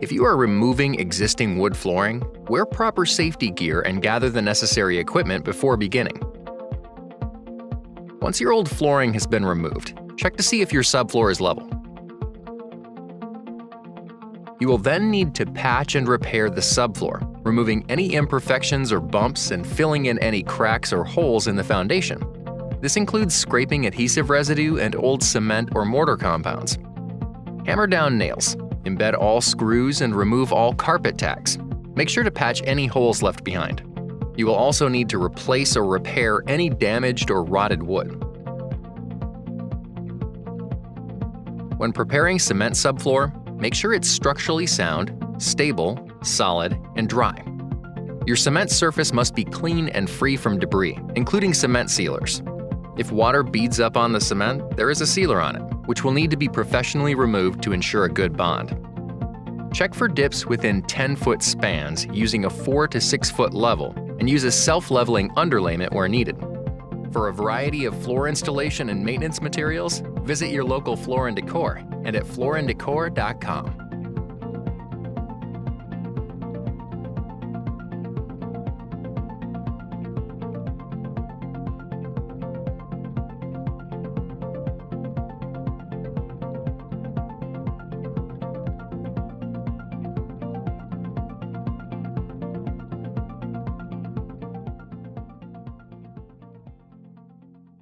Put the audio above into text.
If you are removing existing wood flooring, wear proper safety gear and gather the necessary equipment before beginning. Once your old flooring has been removed, check to see if your subfloor is level. You will then need to patch and repair the subfloor, removing any imperfections or bumps and filling in any cracks or holes in the foundation. This includes scraping adhesive residue and old cement or mortar compounds. Hammer down nails, embed all screws, and remove all carpet tacks. Make sure to patch any holes left behind. You will also need to replace or repair any damaged or rotted wood. When preparing cement subfloor, make sure it's structurally sound, stable, solid, and dry. Your cement surface must be clean and free from debris, including cement sealers. If water beads up on the cement, there is a sealer on it, which will need to be professionally removed to ensure a good bond. Check for dips within 10-foot spans using a 4 to 6 foot level, and use a self-leveling underlayment where needed. For a variety of floor installation and maintenance materials, visit your local Floor & Decor and at flooranddecor.com.